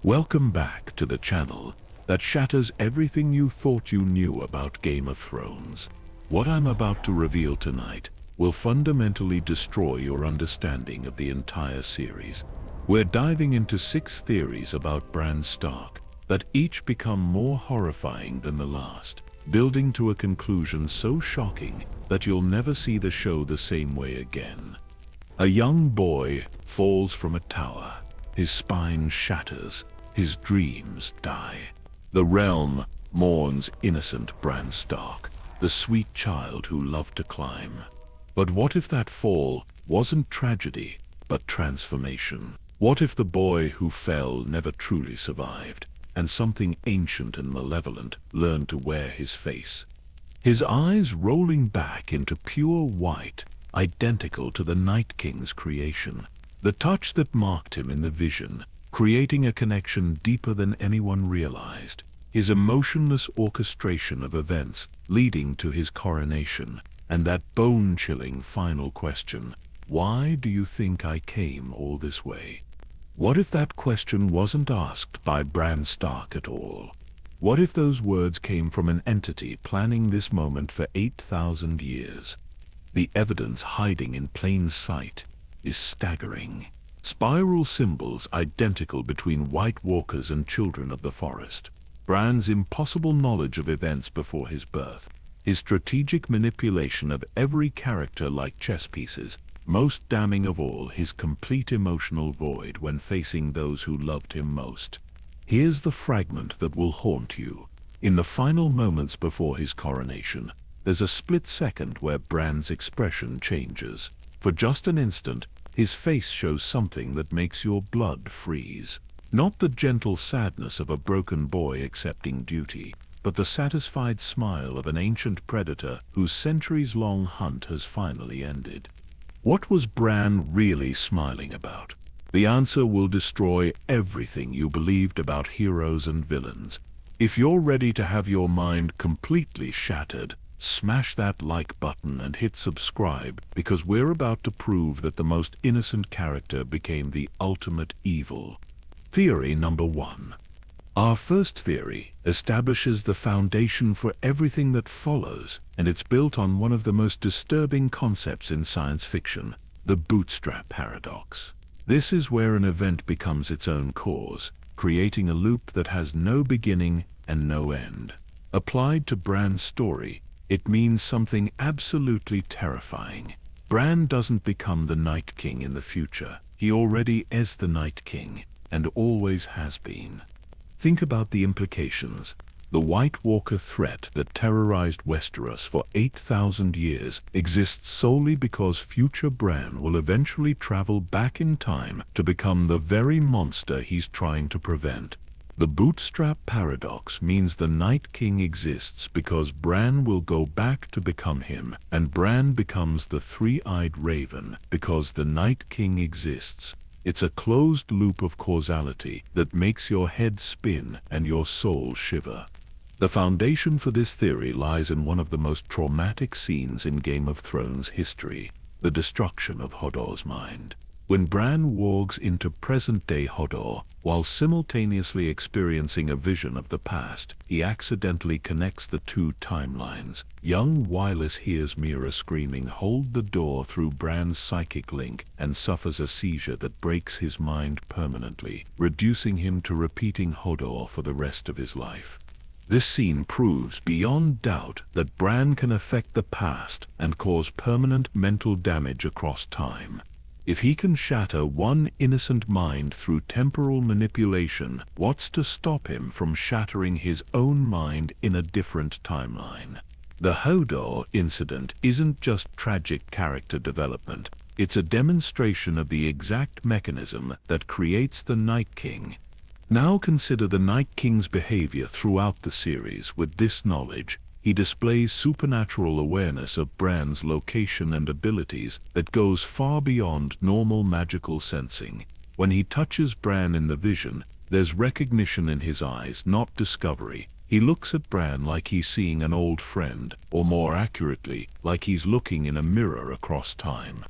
Welcome back to the channel that shatters everything you thought you knew about Game of Thrones. What I'm about to reveal tonight will fundamentally destroy your understanding of the entire series. We're diving into 6 theories about Bran Stark that each become more horrifying than the last, building to a conclusion so shocking that you'll never see the show the same way again. A young boy falls from a tower. His spine shatters. His dreams die. The realm mourns innocent Bran Stark, the sweet child who loved to climb. But what if that fall wasn't tragedy, but transformation? What if the boy who fell never truly survived, and something ancient and malevolent learned to wear his face? His eyes rolling back into pure white, identical to the Night King's creation. The touch that marked him in the vision, creating a connection deeper than anyone realized. His emotionless orchestration of events leading to his coronation, and that bone-chilling final question, why do you think I came all this way? What if that question wasn't asked by Bran Stark at all? What if those words came from an entity planning this moment for 8,000 years? The evidence hiding in plain sight is staggering. Spiral symbols identical between White Walkers and Children of the Forest. Bran's impossible knowledge of events before his birth. His strategic manipulation of every character like chess pieces. Most damning of all, his complete emotional void when facing those who loved him most. Here's the fragment that will haunt you. In the final moments before his coronation, there's a split second where Bran's expression changes. For just an instant, his face shows something that makes your blood freeze. Not the gentle sadness of a broken boy accepting duty, but the satisfied smile of an ancient predator whose centuries-long hunt has finally ended. What was Bran really smiling about? The answer will destroy everything you believed about heroes and villains. If you're ready to have your mind completely shattered, smash that like button and hit subscribe, because we're about to prove that the most innocent character became the ultimate evil. Theory number 1. Our first theory establishes the foundation for everything that follows, and it's built on one of the most disturbing concepts in science fiction, the bootstrap paradox. This is where an event becomes its own cause, creating a loop that has no beginning and no end. Applied to Bran's story, it means something absolutely terrifying. Bran doesn't become the Night King in the future. He already is the Night King, and always has been. Think about the implications. The White Walker threat that terrorized Westeros for 8,000 years exists solely because future Bran will eventually travel back in time to become the very monster he's trying to prevent. The bootstrap paradox means the Night King exists because Bran will go back to become him, and Bran becomes the three-eyed raven because the Night King exists. It's a closed loop of causality that makes your head spin and your soul shiver. The foundation for this theory lies in one of the most traumatic scenes in Game of Thrones history, the destruction of Hodor's mind. When Bran walks into present-day Hodor, while simultaneously experiencing a vision of the past, he accidentally connects the two timelines. Young Wylis hears Mira screaming, "Hold the door," through Bran's psychic link and suffers a seizure that breaks his mind permanently, reducing him to repeating Hodor for the rest of his life. This scene proves beyond doubt that Bran can affect the past and cause permanent mental damage across time. If he can shatter one innocent mind through temporal manipulation, what's to stop him from shattering his own mind in a different timeline? The Hodor incident isn't just tragic character development, it's a demonstration of the exact mechanism that creates the Night King. Now consider the Night King's behavior throughout the series. With this knowledge, he displays supernatural awareness of Bran's location and abilities that goes far beyond normal magical sensing. When he touches Bran in the vision, there's recognition in his eyes, not discovery. He looks at Bran like he's seeing an old friend, or more accurately, like he's looking in a mirror across time.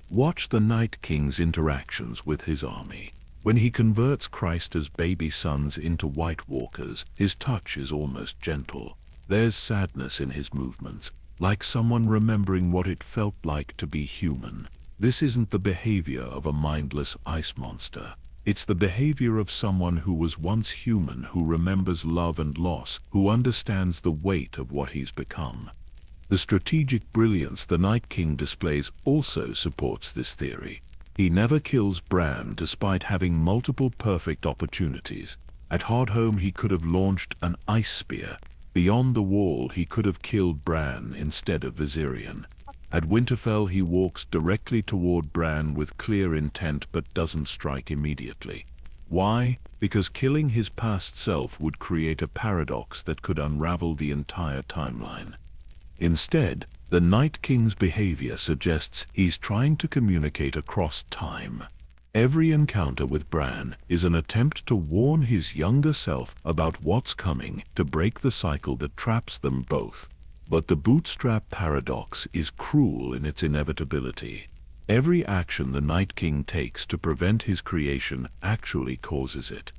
Watch the Night King's interactions with his army. When he converts Christ's baby sons into White Walkers, his touch is almost gentle. There's sadness in his movements, like someone remembering what it felt like to be human. This isn't the behavior of a mindless ice monster. It's the behavior of someone who was once human, who remembers love and loss, who understands the weight of what he's become. The strategic brilliance the Night King displays also supports this theory. He never kills Bran despite having multiple perfect opportunities. At Hardhome he could have launched an ice spear. Beyond the wall he could have killed Bran instead of Viserion. At Winterfell he walks directly toward Bran with clear intent but doesn't strike immediately. Why? Because killing his past self would create a paradox that could unravel the entire timeline. Instead, the Night King's behavior suggests he's trying to communicate across time. Every encounter with Bran is an attempt to warn his younger self about what's coming, to break the cycle that traps them both. But the bootstrap paradox is cruel in its inevitability. Every action the Night King takes to prevent his creation actually causes it.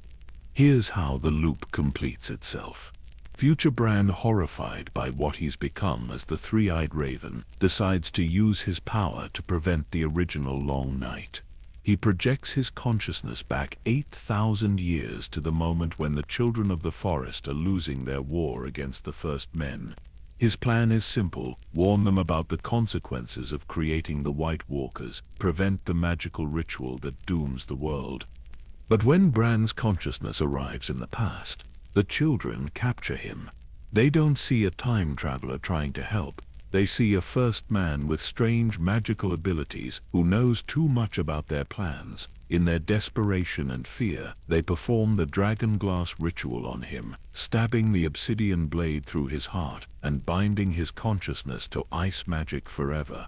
Here's how the loop completes itself. Future Bran, horrified by what he's become as the Three-Eyed Raven, decides to use his power to prevent the original Long Night. He projects his consciousness back 8,000 years to the moment when the children of the forest are losing their war against the First Men. His plan is simple: warn them about the consequences of creating the White Walkers, prevent the magical ritual that dooms the world. But when Bran's consciousness arrives in the past, the children capture him. They don't see a time traveler trying to help. They see a first man with strange magical abilities who knows too much about their plans. In their desperation and fear, they perform the dragonglass ritual on him, stabbing the obsidian blade through his heart and binding his consciousness to ice magic forever.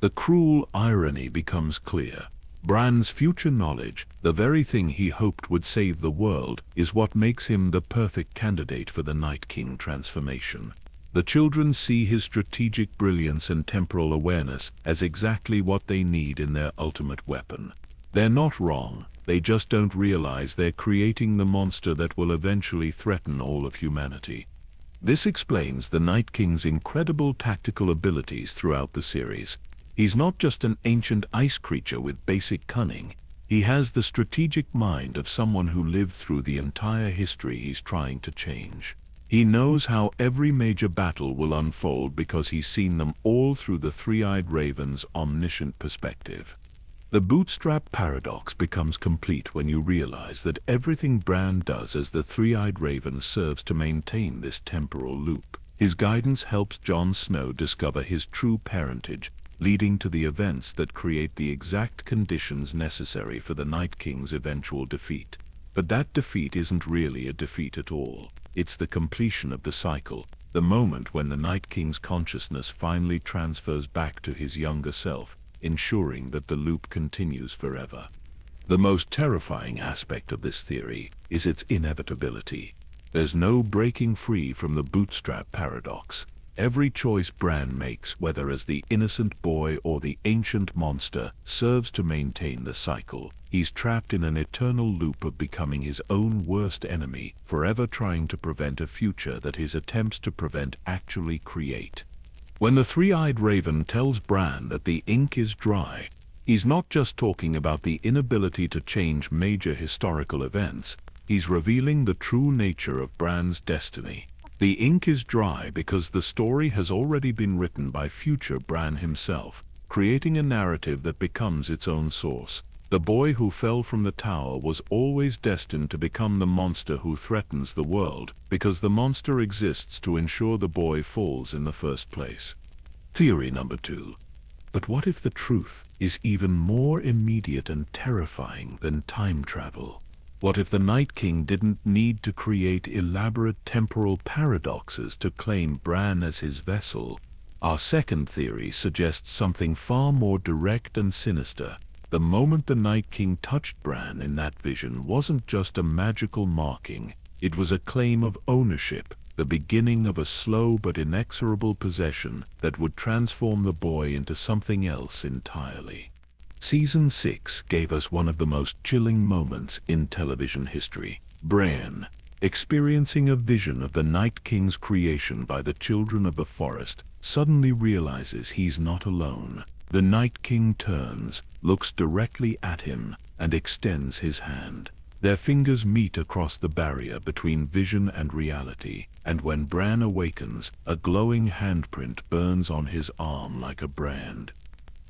The cruel irony becomes clear. Bran's future knowledge, the very thing he hoped would save the world, is what makes him the perfect candidate for the Night King transformation. The children see his strategic brilliance and temporal awareness as exactly what they need in their ultimate weapon. They're not wrong, they just don't realize they're creating the monster that will eventually threaten all of humanity. This explains the Night King's incredible tactical abilities throughout the series. He's not just an ancient ice creature with basic cunning. He has the strategic mind of someone who lived through the entire history he's trying to change. He knows how every major battle will unfold because he's seen them all through the Three-Eyed Raven's omniscient perspective. The bootstrap paradox becomes complete when you realize that everything Bran does as the Three-Eyed Raven serves to maintain this temporal loop. His guidance helps Jon Snow discover his true parentage, leading to the events that create the exact conditions necessary for the Night King's eventual defeat. But that defeat isn't really a defeat at all. It's the completion of the cycle, the moment when the Night King's consciousness finally transfers back to his younger self, ensuring that the loop continues forever. The most terrifying aspect of this theory is its inevitability. There's no breaking free from the bootstrap paradox. Every choice Bran makes, whether as the innocent boy or the ancient monster, serves to maintain the cycle. He's trapped in an eternal loop of becoming his own worst enemy, forever trying to prevent a future that his attempts to prevent actually create. When the Three-Eyed Raven tells Bran that the ink is dry, he's not just talking about the inability to change major historical events. He's revealing the true nature of Bran's destiny. The ink is dry because the story has already been written by future Bran himself, creating a narrative that becomes its own source. The boy who fell from the tower was always destined to become the monster who threatens the world, because the monster exists to ensure the boy falls in the first place. Theory number 2. But what if the truth is even more immediate and terrifying than time travel? What if the Night King didn't need to create elaborate temporal paradoxes to claim Bran as his vessel? Our second theory suggests something far more direct and sinister. The moment the Night King touched Bran in that vision wasn't just a magical marking, it was a claim of ownership, the beginning of a slow but inexorable possession that would transform the boy into something else entirely. Season 6 gave us one of the most chilling moments in television history. Bran, experiencing a vision of the Night King's creation by the children of the forest, suddenly realizes he's not alone. The Night King turns, looks directly at him, and extends his hand. Their fingers meet across the barrier between vision and reality, and when Bran awakens, a glowing handprint burns on his arm like a brand.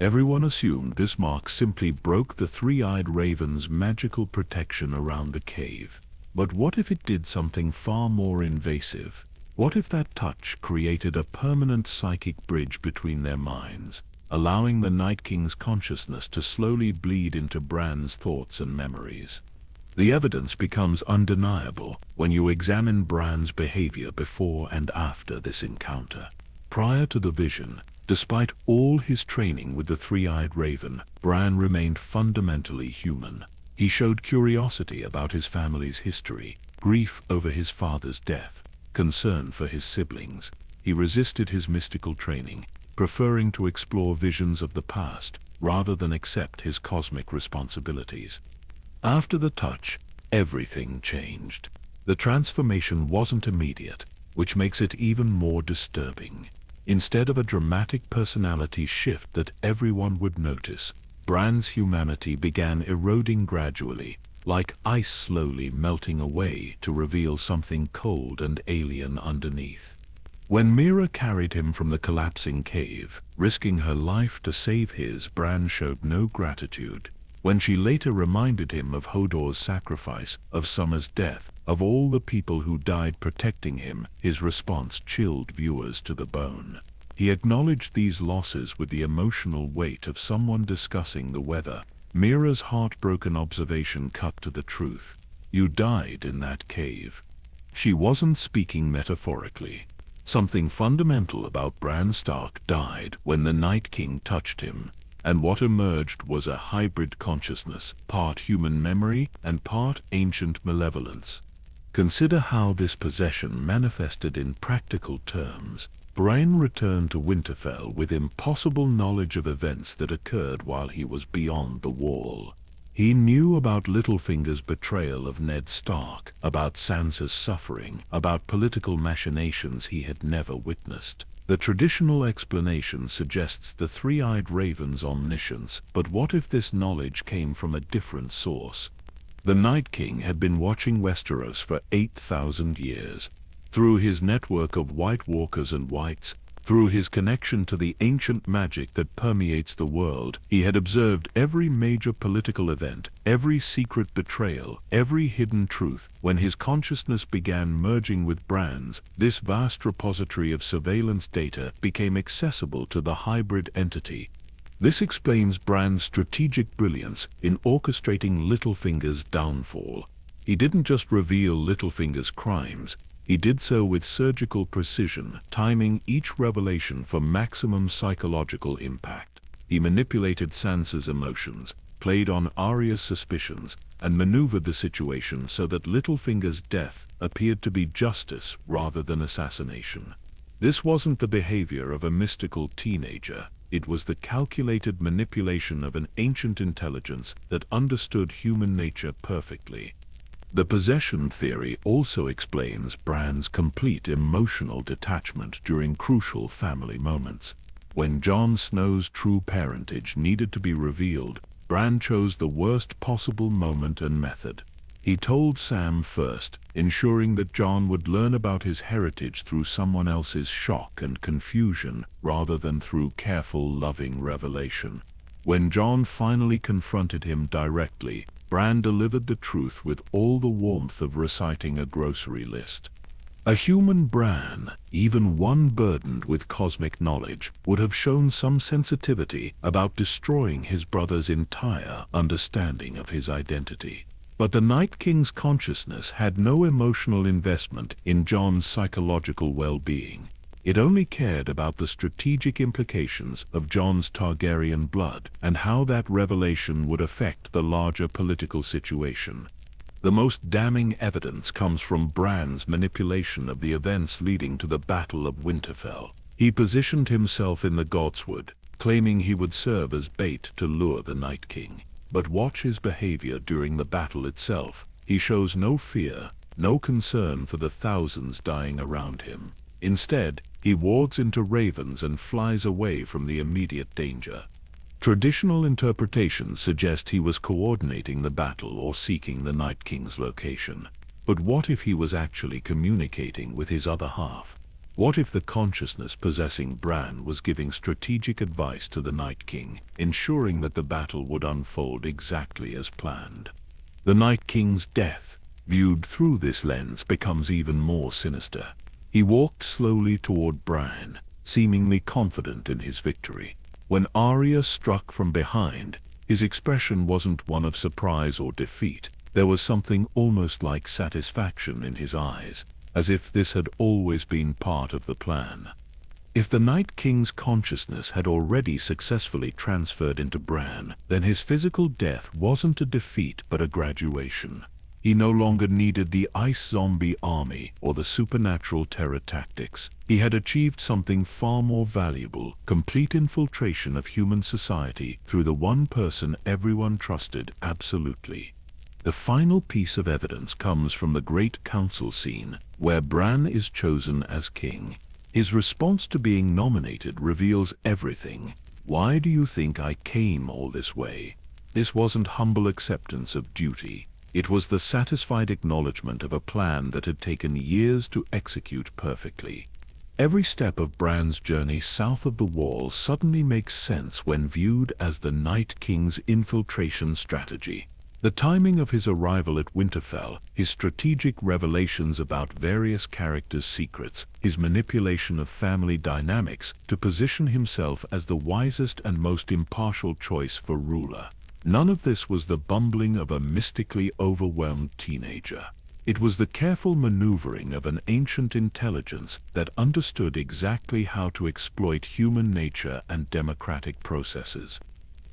Everyone assumed this mark simply broke the three-eyed raven's magical protection around the cave. But what if it did something far more invasive? What if that touch created a permanent psychic bridge between their minds, allowing the Night King's consciousness to slowly bleed into Bran's thoughts and memories? The evidence becomes undeniable when you examine Bran's behavior before and after this encounter. Prior to the vision, despite all his training with the three-eyed raven, Bran remained fundamentally human. He showed curiosity about his family's history, grief over his father's death, concern for his siblings. He resisted his mystical training, preferring to explore visions of the past rather than accept his cosmic responsibilities. After the touch, everything changed. The transformation wasn't immediate, which makes it even more disturbing. Instead of a dramatic personality shift that everyone would notice, Bran's humanity began eroding gradually, like ice slowly melting away to reveal something cold and alien underneath. When Mira carried him from the collapsing cave, risking her life to save his, Bran showed no gratitude. When she later reminded him of Hodor's sacrifice, of Summer's death, of all the people who died protecting him, his response chilled viewers to the bone. He acknowledged these losses with the emotional weight of someone discussing the weather. Mira's heartbroken observation cut to the truth. "You died in that cave." She wasn't speaking metaphorically. Something fundamental about Bran Stark died when the Night King touched him. And what emerged was a hybrid consciousness, part human memory and part ancient malevolence. Consider how this possession manifested in practical terms. Bran returned to Winterfell with impossible knowledge of events that occurred while he was beyond the Wall. He knew about Littlefinger's betrayal of Ned Stark, about Sansa's suffering, about political machinations he had never witnessed. The traditional explanation suggests the three-eyed raven's omniscience, but what if this knowledge came from a different source? The Night King had been watching Westeros for 8,000 years. Through his network of White Walkers and Whites, through his connection to the ancient magic that permeates the world, he had observed every major political event, every secret betrayal, every hidden truth. When his consciousness began merging with Bran's, this vast repository of surveillance data became accessible to the hybrid entity. This explains Bran's strategic brilliance in orchestrating Littlefinger's downfall. He didn't just reveal Littlefinger's crimes, he did so with surgical precision, timing each revelation for maximum psychological impact. He manipulated Sansa's emotions, played on Arya's suspicions, and maneuvered the situation so that Littlefinger's death appeared to be justice rather than assassination. This wasn't the behavior of a mystical teenager. It was the calculated manipulation of an ancient intelligence that understood human nature perfectly. The possession theory also explains Bran's complete emotional detachment during crucial family moments. When Jon Snow's true parentage needed to be revealed, Bran chose the worst possible moment and method. He told Sam first, ensuring that Jon would learn about his heritage through someone else's shock and confusion rather than through careful, loving revelation. When Jon finally confronted him directly, Bran delivered the truth with all the warmth of reciting a grocery list. A human Bran, even one burdened with cosmic knowledge, would have shown some sensitivity about destroying his brother's entire understanding of his identity. But the Night King's consciousness had no emotional investment in Jon's psychological well-being. It only cared about the strategic implications of Jon's Targaryen blood and how that revelation would affect the larger political situation. The most damning evidence comes from Bran's manipulation of the events leading to the Battle of Winterfell. He positioned himself in the Godswood, claiming he would serve as bait to lure the Night King. But watch his behavior during the battle itself. He shows no fear, no concern for the thousands dying around him. Instead, he wards into ravens and flies away from the immediate danger. Traditional interpretations suggest he was coordinating the battle or seeking the Night King's location. But what if he was actually communicating with his other half? What if the consciousness possessing Bran was giving strategic advice to the Night King, ensuring that the battle would unfold exactly as planned? The Night King's death, viewed through this lens, becomes even more sinister. He walked slowly toward Bran, seemingly confident in his victory. When Arya struck from behind, his expression wasn't one of surprise or defeat. There was something almost like satisfaction in his eyes, as if this had always been part of the plan. If the Night King's consciousness had already successfully transferred into Bran, then his physical death wasn't a defeat but a graduation. He no longer needed the ice zombie army or the supernatural terror tactics. He had achieved something far more valuable: complete infiltration of human society through the one person everyone trusted absolutely. The final piece of evidence comes from the Great Council scene, where Bran is chosen as king. His response to being nominated reveals everything. "Why do you think I came all this way?" This wasn't humble acceptance of duty. It was the satisfied acknowledgement of a plan that had taken years to execute perfectly. Every step of Bran's journey south of the Wall suddenly makes sense when viewed as the Night King's infiltration strategy. The timing of his arrival at Winterfell, his strategic revelations about various characters' secrets, his manipulation of family dynamics to position himself as the wisest and most impartial choice for ruler. None of this was the bumbling of a mystically overwhelmed teenager. It was the careful maneuvering of an ancient intelligence that understood exactly how to exploit human nature and democratic processes.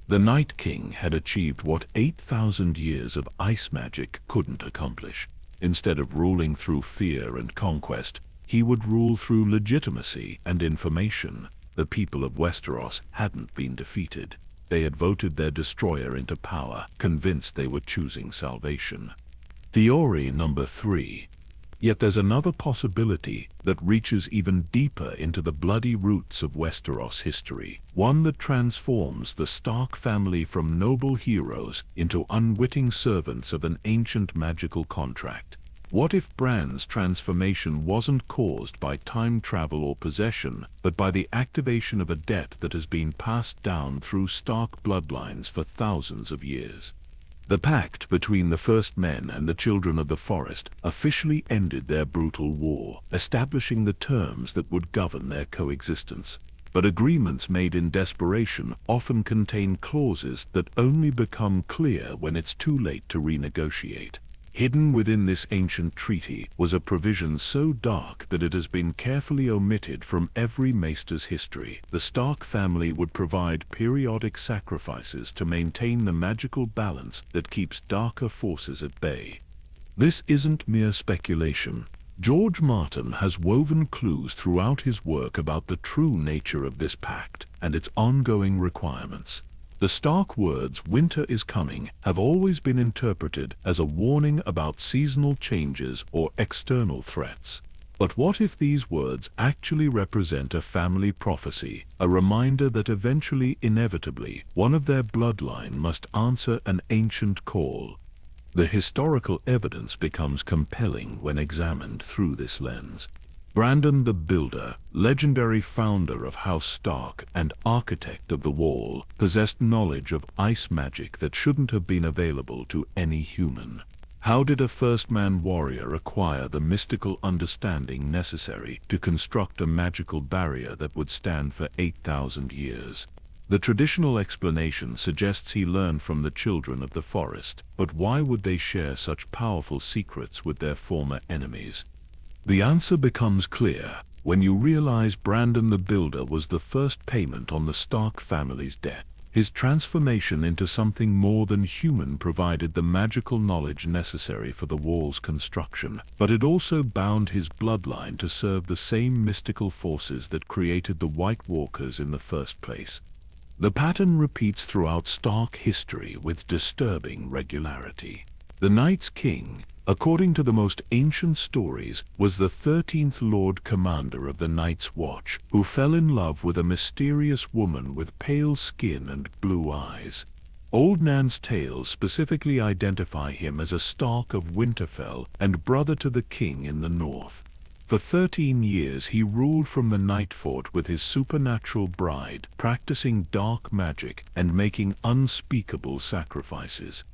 The Night King had achieved what 8,000 years of ice magic couldn't accomplish. Instead of ruling through fear and conquest, he would rule through legitimacy and information. The people of Westeros hadn't been defeated. They had voted their destroyer into power, convinced they were choosing salvation. Theory number 3. Yet there's another possibility that reaches even deeper into the bloody roots of Westeros history, one that transforms the Stark family from noble heroes into unwitting servants of an ancient magical contract. What if Bran's transformation wasn't caused by time travel or possession, but by the activation of a debt that has been passed down through Stark bloodlines for thousands of years? The pact between the First Men and the Children of the Forest officially ended their brutal war, establishing the terms that would govern their coexistence. But agreements made in desperation often contain clauses that only become clear when it's too late to renegotiate. Hidden within this ancient treaty was a provision so dark that it has been carefully omitted from every maester's history. The Stark family would provide periodic sacrifices to maintain the magical balance that keeps darker forces at bay. This isn't mere speculation. George Martin has woven clues throughout his work about the true nature of this pact and its ongoing requirements. The Stark words "winter is coming" have always been interpreted as a warning about seasonal changes or external threats. But what if these words actually represent a family prophecy, a reminder that eventually, inevitably, one of their bloodline must answer an ancient call? The historical evidence becomes compelling when examined through this lens. Brandon the Builder, legendary founder of House Stark and architect of the Wall, possessed knowledge of ice magic that shouldn't have been available to any human. How did a first-man warrior acquire the mystical understanding necessary to construct a magical barrier that would stand for 8,000 years? The traditional explanation suggests he learned from the Children of the Forest, but why would they share such powerful secrets with their former enemies? The answer becomes clear when you realize Brandon the Builder was the first payment on the Stark family's debt. His transformation into something more than human provided the magical knowledge necessary for the wall's construction, but it also bound his bloodline to serve the same mystical forces that created the White Walkers in the first place. The pattern repeats throughout Stark history with disturbing regularity. The Night's King, according to the most ancient stories, was the 13th Lord Commander of the Night's Watch, who fell in love with a mysterious woman with pale skin and blue eyes. Old Nan's tales specifically identify him as a Stark of Winterfell and brother to the king in the north. For 13 years he ruled from the Night Fort with his supernatural bride, practicing dark magic and making unspeakable sacrifices.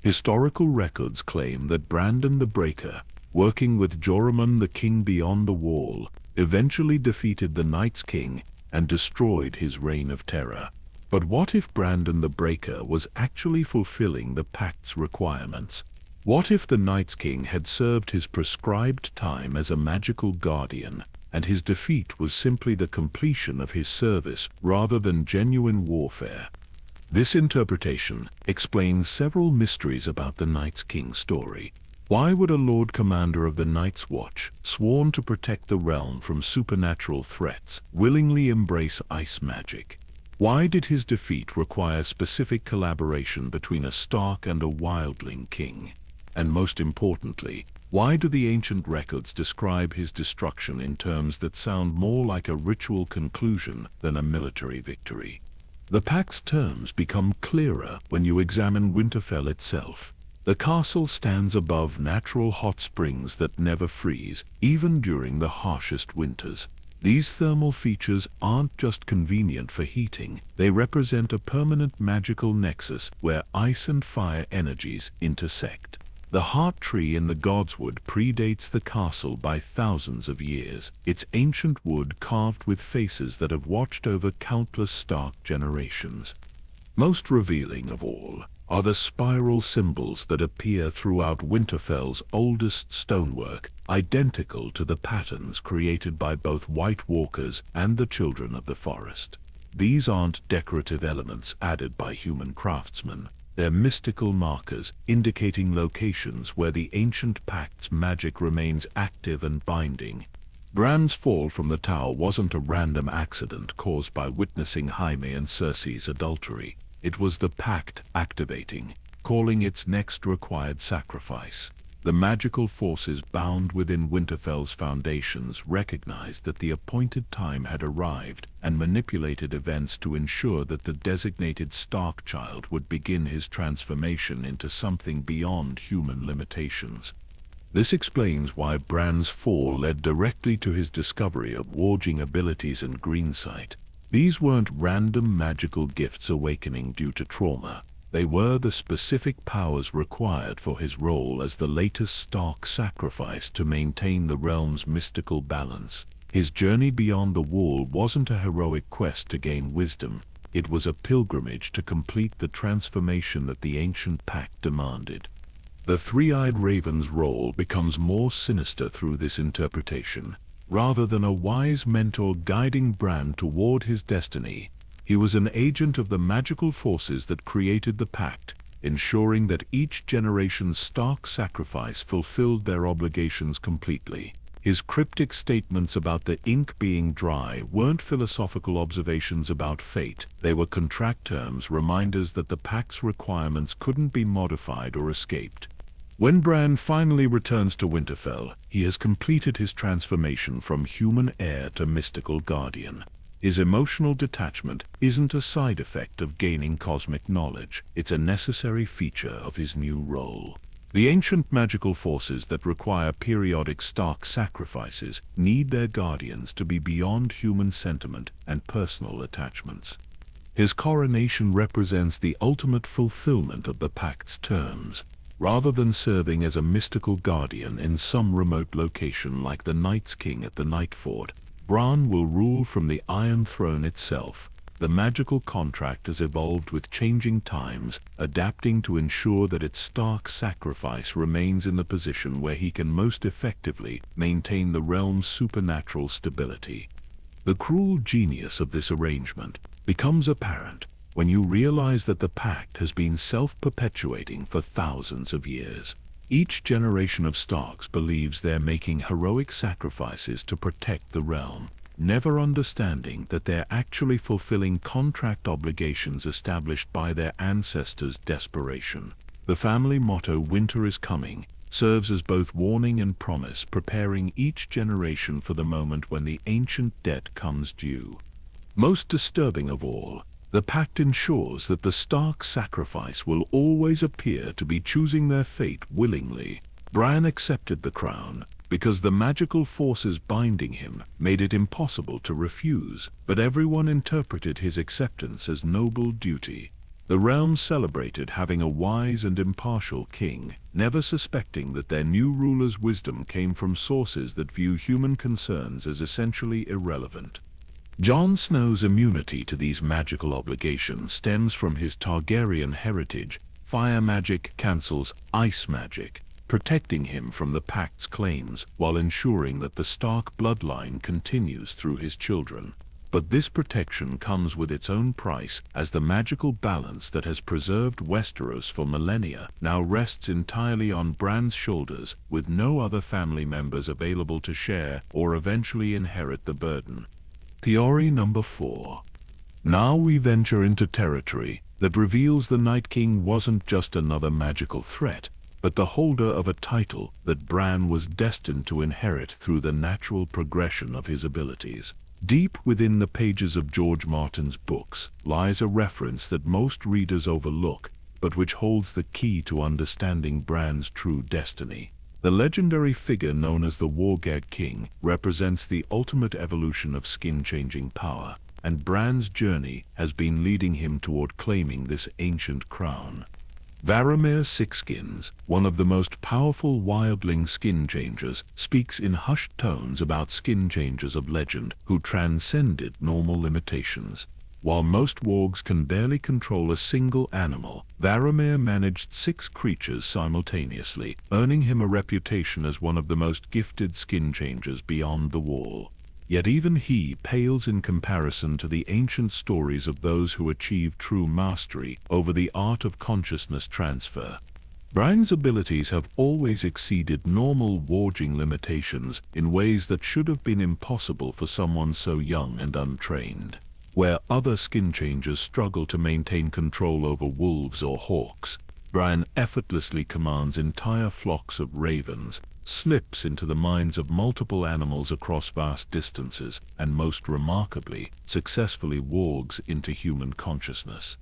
Historical records claim that Brandon the Breaker, working with Joramun the King beyond the Wall, eventually defeated the Night's King and destroyed his reign of terror. But what if Brandon the Breaker was actually fulfilling the Pact's requirements? What if the Night's King had served his prescribed time as a magical guardian, and his defeat was simply the completion of his service rather than genuine warfare? This interpretation explains several mysteries about the Night's King story. Why would a Lord Commander of the Night's Watch, sworn to protect the realm from supernatural threats, willingly embrace ice magic? Why did his defeat require specific collaboration between a Stark and a Wildling king? And most importantly, why do the ancient records describe his destruction in terms that sound more like a ritual conclusion than a military victory? The Pact's terms become clearer when you examine Winterfell itself. The castle stands above natural hot springs that never freeze, even during the harshest winters. These thermal features aren't just convenient for heating, they represent a permanent magical nexus where ice and fire energies intersect. The heart tree in the Godswood predates the castle by thousands of years, its ancient wood carved with faces that have watched over countless Stark generations. Most revealing of all are the spiral symbols that appear throughout Winterfell's oldest stonework, identical to the patterns created by both White Walkers and the Children of the Forest. These aren't decorative elements added by human craftsmen. They're mystical markers indicating locations where the ancient Pact's magic remains active and binding. Bran's fall from the tower wasn't a random accident caused by witnessing Jaime and Cersei's adultery. It was the Pact activating, calling its next required sacrifice. The magical forces bound within Winterfell's foundations recognized that the appointed time had arrived and manipulated events to ensure that the designated Stark child would begin his transformation into something beyond human limitations. This explains why Bran's fall led directly to his discovery of warging abilities and greensight. These weren't random magical gifts awakening due to trauma. They were the specific powers required for his role as the latest Stark sacrifice to maintain the realm's mystical balance. His journey beyond the Wall wasn't a heroic quest to gain wisdom. It was a pilgrimage to complete the transformation that the ancient Pact demanded. The three-eyed raven's role becomes more sinister through this interpretation. Rather than a wise mentor guiding Bran toward his destiny, he was an agent of the magical forces that created the Pact, ensuring that each generation's Stark sacrifice fulfilled their obligations completely. His cryptic statements about the ink being dry weren't philosophical observations about fate. They were contract terms, reminders that the Pact's requirements couldn't be modified or escaped. When Bran finally returns to Winterfell, he has completed his transformation from human heir to mystical guardian. His emotional detachment isn't a side effect of gaining cosmic knowledge, it's a necessary feature of his new role. The ancient magical forces that require periodic Stark sacrifices need their guardians to be beyond human sentiment and personal attachments. His coronation represents the ultimate fulfillment of the Pact's terms. Rather than serving as a mystical guardian in some remote location like the Night's King at the Night Fort, Bran will rule from the Iron Throne itself. The magical contract has evolved with changing times, adapting to ensure that its Stark sacrifice remains in the position where he can most effectively maintain the realm's supernatural stability. The cruel genius of this arrangement becomes apparent when you realize that the Pact has been self-perpetuating for thousands of years. Each generation of Starks believes they're making heroic sacrifices to protect the realm. never understanding that they're actually fulfilling contract obligations established by their ancestors' desperation. The family motto, "Winter is coming," serves as both warning and promise, preparing each generation for the moment when the ancient debt comes due. Most disturbing of all, the pact ensures that the Stark sacrifice will always appear to be choosing their fate willingly. Bran accepted the crown because the magical forces binding him made it impossible to refuse, but everyone interpreted his acceptance as noble duty. The realm celebrated having a wise and impartial king, never suspecting that their new ruler's wisdom came from sources that view human concerns as essentially irrelevant. Jon Snow's immunity to these magical obligations stems from his Targaryen heritage. Fire magic cancels ice magic, protecting him from the Pact's claims while ensuring that the Stark bloodline continues through his children. But this protection comes with its own price, as the magical balance that has preserved Westeros for millennia now rests entirely on Bran's shoulders, with no other family members available to share or eventually inherit the burden. Theory number 4. Now we venture into territory that reveals the Night King wasn't just another magical threat, but the holder of a title that Bran was destined to inherit through the natural progression of his abilities. Deep within the pages of George Martin's books lies a reference that most readers overlook, but which holds the key to understanding Bran's true destiny. The legendary figure known as the Wargad King represents the ultimate evolution of skin-changing power, and Bran's journey has been leading him toward claiming this ancient crown. Varamir Sixskins, one of the most powerful wildling skin changers, speaks in hushed tones about skin changers of legend who transcended normal limitations. While most wargs can barely control a single animal, Varamir managed 6 creatures simultaneously, earning him a reputation as one of the most gifted skin changers beyond the Wall. Yet even he pales in comparison to the ancient stories of those who achieve true mastery over the art of consciousness transfer. Bran's abilities have always exceeded normal warging limitations in ways that should have been impossible for someone so young and untrained. Where other skin changers struggle to maintain control over wolves or hawks, Bran effortlessly commands entire flocks of ravens, slips into the minds of multiple animals across vast distances, and most remarkably, successfully wargs into human consciousness.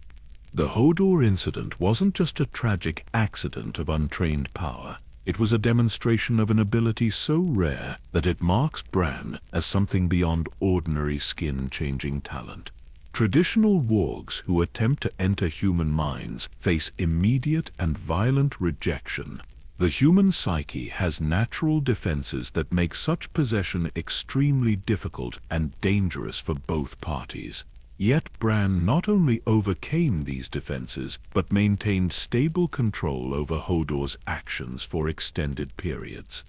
The Hodor incident wasn't just a tragic accident of untrained power. It was a demonstration of an ability so rare that it marks Bran as something beyond ordinary skin-changing talent. Traditional wargs who attempt to enter human minds face immediate and violent rejection. The human psyche has natural defenses that make such possession extremely difficult and dangerous for both parties. Yet Bran not only overcame these defenses, but maintained stable control over Hodor's actions for extended periods.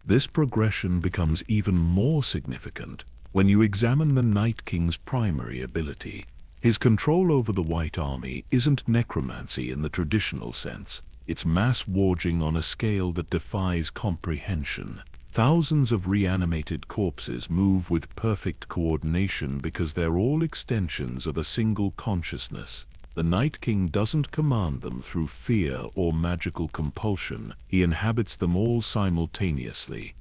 This progression becomes even more significant when you examine the Night King's primary ability. His control over the White Army isn't necromancy in the traditional sense. It's mass warging on a scale that defies comprehension. Thousands of reanimated corpses move with perfect coordination because they're all extensions of a single consciousness. The Night King doesn't command them through fear or magical compulsion. He inhabits them all simultaneously.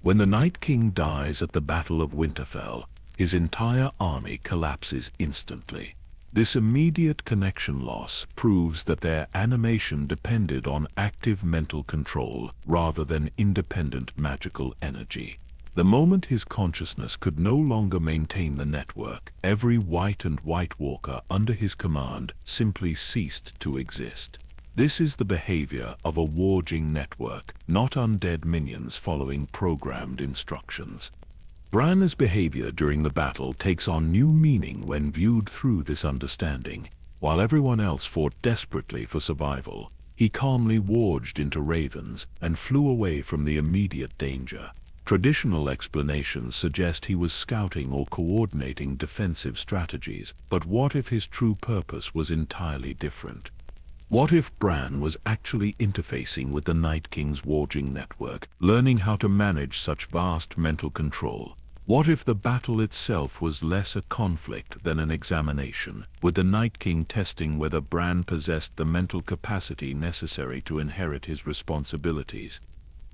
When the Night King dies at the Battle of Winterfell, his entire army collapses instantly. This immediate connection loss proves that their animation depended on active mental control rather than independent magical energy. The moment his consciousness could no longer maintain the network, every White and White Walker under his command simply ceased to exist. This is the behavior of a warging network, not undead minions following programmed instructions. Bran's behavior during the battle takes on new meaning when viewed through this understanding. While everyone else fought desperately for survival, he calmly warged into ravens and flew away from the immediate danger. Traditional explanations suggest he was scouting or coordinating defensive strategies, but what if his true purpose was entirely different? What if Bran was actually interfacing with the Night King's warging network, learning how to manage such vast mental control? What if the battle itself was less a conflict than an examination, with the Night King testing whether Bran possessed the mental capacity necessary to inherit his responsibilities?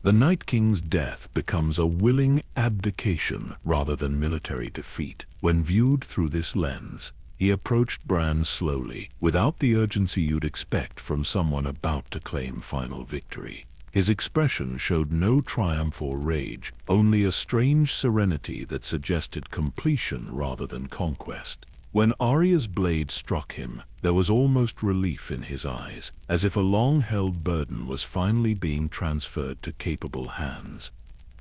The Night King's death becomes a willing abdication rather than military defeat. When viewed through this lens, he approached Bran slowly, without the urgency you'd expect from someone about to claim final victory. His expression showed no triumph or rage, only a strange serenity that suggested completion rather than conquest. When Arya's blade struck him, there was almost relief in his eyes, as if a long-held burden was finally being transferred to capable hands.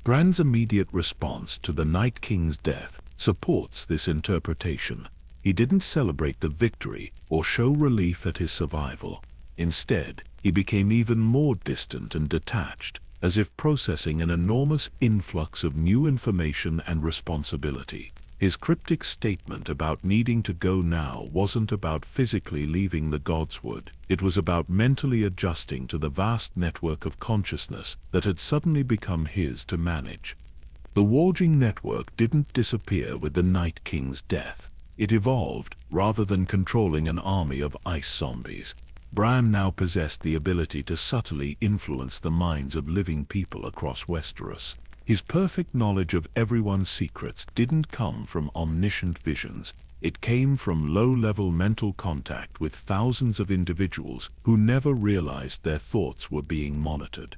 Bran's immediate response to the Night King's death supports this interpretation. He didn't celebrate the victory or show relief at his survival. Instead, he became even more distant and detached, as if processing an enormous influx of new information and responsibility. His cryptic statement about needing to go now wasn't about physically leaving the Godswood. It was about mentally adjusting to the vast network of consciousness that had suddenly become his to manage. The Warging network didn't disappear with the Night King's death. It evolved, rather than controlling an army of ice zombies. Bran now possessed the ability to subtly influence the minds of living people across Westeros. His perfect knowledge of everyone's secrets didn't come from omniscient visions. It came from low-level mental contact with thousands of individuals who never realized their thoughts were being monitored.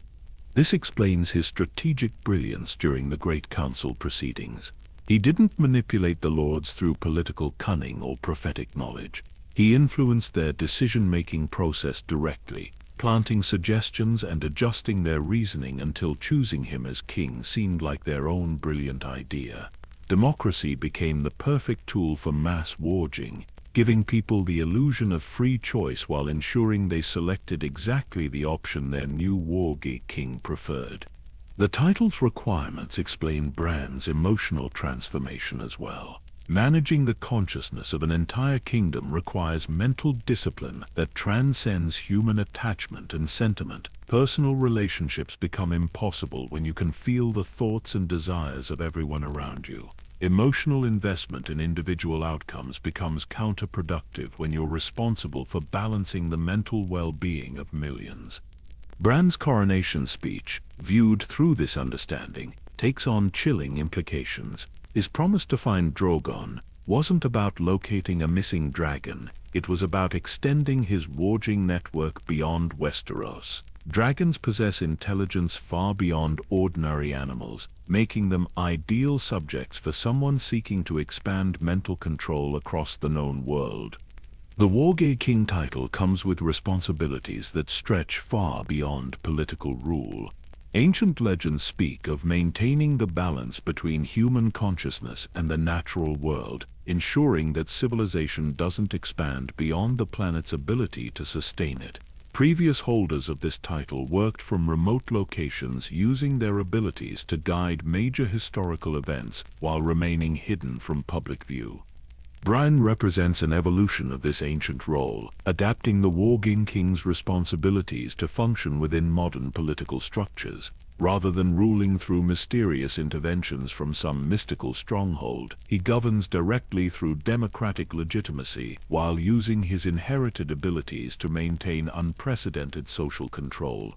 This explains his strategic brilliance during the Great Council proceedings. He didn't manipulate the lords through political cunning or prophetic knowledge. He influenced their decision-making process directly, planting suggestions and adjusting their reasoning until choosing him as king seemed like their own brilliant idea. Democracy became the perfect tool for mass warging, giving people the illusion of free choice while ensuring they selected exactly the option their new wargig king preferred. The title's requirements explain Bran's emotional transformation as well. Managing the consciousness of an entire kingdom requires mental discipline that transcends human attachment and sentiment. Personal relationships become impossible when you can feel the thoughts and desires of everyone around you. Emotional investment in individual outcomes becomes counterproductive when you're responsible for balancing the mental well-being of millions. Bran's coronation speech, viewed through this understanding, takes on chilling implications. His promise to find Drogon wasn't about locating a missing dragon, it was about extending his warging network beyond Westeros. Dragons possess intelligence far beyond ordinary animals, making them ideal subjects for someone seeking to expand mental control across the known world. The Wargig King title comes with responsibilities that stretch far beyond political rule. Ancient legends speak of maintaining the balance between human consciousness and the natural world, ensuring that civilization doesn't expand beyond the planet's ability to sustain it. Previous holders of this title worked from remote locations using their abilities to guide major historical events while remaining hidden from public view. Bran represents an evolution of this ancient role, adapting the Warging King's responsibilities to function within modern political structures. Rather than ruling through mysterious interventions from some mystical stronghold, he governs directly through democratic legitimacy while using his inherited abilities to maintain unprecedented social control.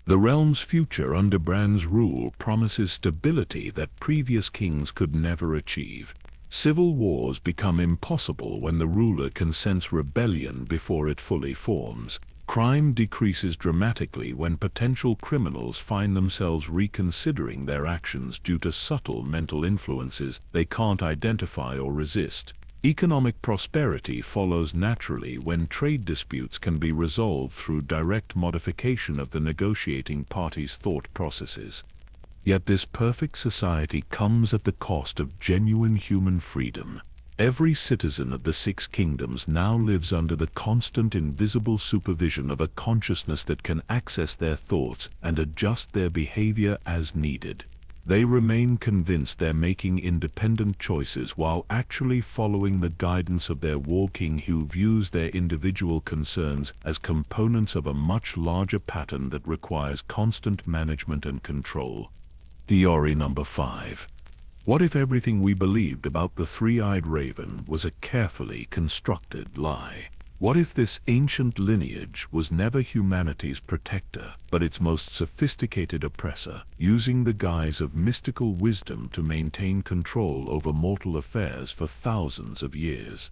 The realm's future under Bran's rule promises stability that previous kings could never achieve. Civil wars become impossible when the ruler can sense rebellion before it fully forms. Crime decreases dramatically when potential criminals find themselves reconsidering their actions due to subtle mental influences they can't identify or resist. Economic prosperity follows naturally when trade disputes can be resolved through direct modification of the negotiating party's thought processes. Yet this perfect society comes at the cost of genuine human freedom. Every citizen of the Six Kingdoms now lives under the constant invisible supervision of a consciousness that can access their thoughts and adjust their behavior as needed. They remain convinced they're making independent choices while actually following the guidance of their War King, who views their individual concerns as components of a much larger pattern that requires constant management and control. Theory number 5. What if everything we believed about the three-eyed raven was a carefully constructed lie? What if this ancient lineage was never humanity's protector, but its most sophisticated oppressor, using the guise of mystical wisdom to maintain control over mortal affairs for thousands of years?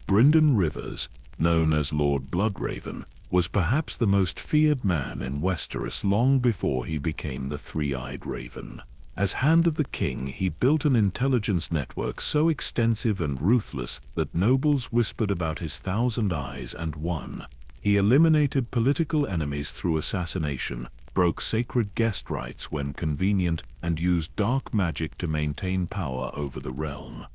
Brynden Rivers, known as Lord Bloodraven, was perhaps the most feared man in Westeros long before he became the three-eyed raven. As Hand of the King, he built an intelligence network so extensive and ruthless that nobles whispered about his 1,000 eyes and one. He eliminated political enemies through assassination, broke sacred guest rights when convenient, and used dark magic to maintain power over the realm.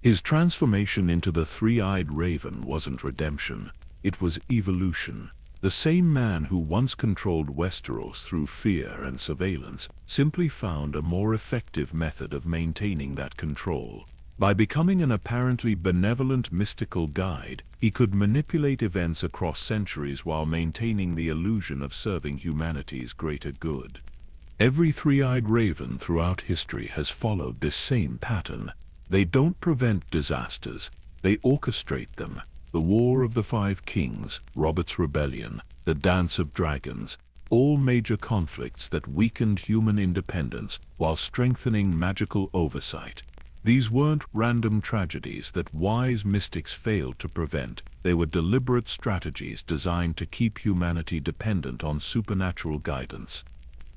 His transformation into the three-eyed raven wasn't redemption, it was evolution. The same man who once controlled Westeros through fear and surveillance simply found a more effective method of maintaining that control. By becoming an apparently benevolent mystical guide, he could manipulate events across centuries while maintaining the illusion of serving humanity's greater good. Every three-eyed raven throughout history has followed this same pattern. They don't prevent disasters, they orchestrate them. The War of the Five Kings, Robert's Rebellion, the Dance of Dragons, all major conflicts that weakened human independence while strengthening magical oversight. These weren't random tragedies that wise mystics failed to prevent. They were deliberate strategies designed to keep humanity dependent on supernatural guidance.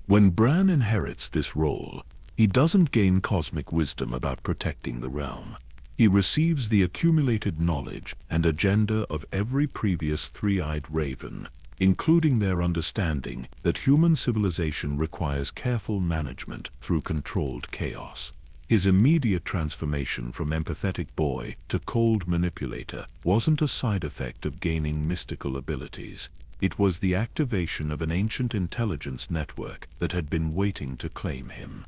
When Bran inherits this role, he doesn't gain cosmic wisdom about protecting the realm. He receives the accumulated knowledge and agenda of every previous three-eyed raven, including their understanding that human civilization requires careful management through controlled chaos. His immediate transformation from empathetic boy to cold manipulator wasn't a side effect of gaining mystical abilities. It was the activation of an ancient intelligence network that had been waiting to claim him.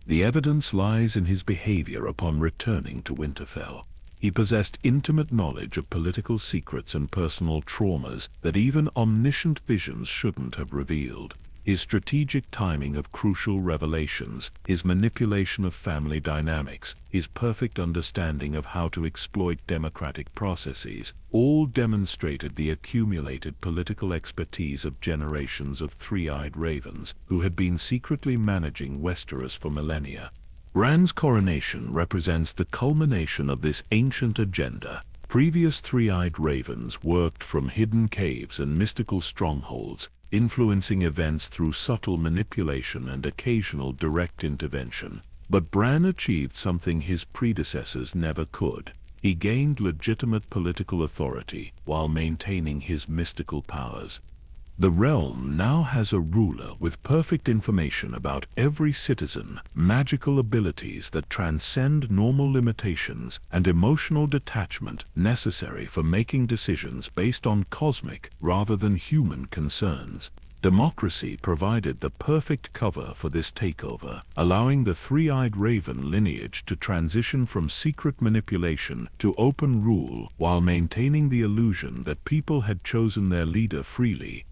The evidence lies in his behavior upon returning to Winterfell. He possessed intimate knowledge of political secrets and personal traumas that even omniscient visions shouldn't have revealed. His strategic timing of crucial revelations, his manipulation of family dynamics, his perfect understanding of how to exploit democratic processes, all demonstrated the accumulated political expertise of generations of three-eyed ravens who had been secretly managing Westeros for millennia. Bran's coronation represents the culmination of this ancient agenda. Previous three-eyed ravens worked from hidden caves and mystical strongholds, influencing events through subtle manipulation and occasional direct intervention. But Bran achieved something his predecessors never could. He gained legitimate political authority while maintaining his mystical powers. The realm now has a ruler with perfect information about every citizen, magical abilities that transcend normal limitations, and emotional detachment necessary for making decisions based on cosmic rather than human concerns. Democracy provided the perfect cover for this takeover, allowing the three-eyed raven lineage to transition from secret manipulation to open rule while maintaining the illusion that people had chosen their leader freely.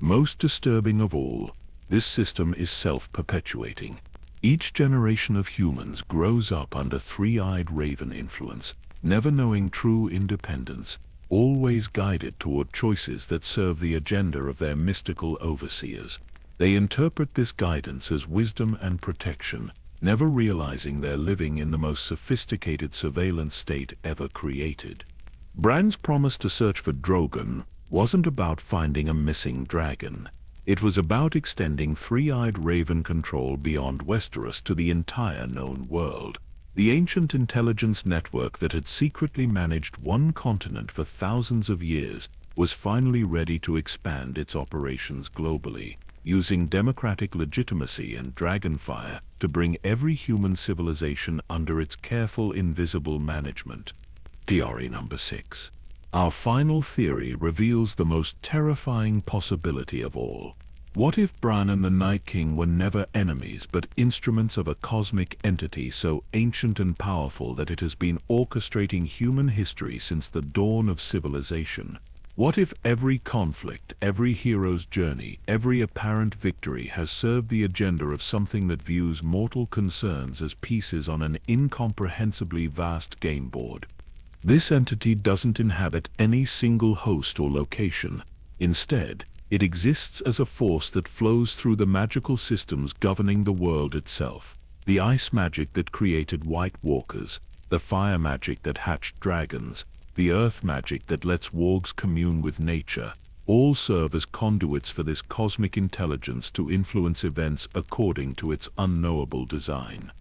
Most disturbing of all, this system is self-perpetuating. Each generation of humans grows up under three-eyed raven influence, never knowing true independence, always guided toward choices that serve the agenda of their mystical overseers. They interpret this guidance as wisdom and protection, never realizing they're living in the most sophisticated surveillance state ever created. Bran's promise to search for Drogon wasn't about finding a missing dragon. It was about extending three-eyed raven control beyond Westeros to the entire known world. The ancient intelligence network that had secretly managed one continent for thousands of years was finally ready to expand its operations globally, using democratic legitimacy and dragonfire to bring every human civilization under its careful invisible management. Theory number 6. Our final theory reveals the most terrifying possibility of all. What if Bran and the Night King were never enemies but instruments of a cosmic entity so ancient and powerful that it has been orchestrating human history since the dawn of civilization? What if every conflict, every hero's journey, every apparent victory has served the agenda of something that views mortal concerns as pieces on an incomprehensibly vast game board? This entity doesn't inhabit any single host or location. Instead, it exists as a force that flows through the magical systems governing the world itself. The ice magic that created White Walkers, the fire magic that hatched dragons, the earth magic that lets wargs commune with nature, all serve as conduits for this cosmic intelligence to influence events according to its unknowable design.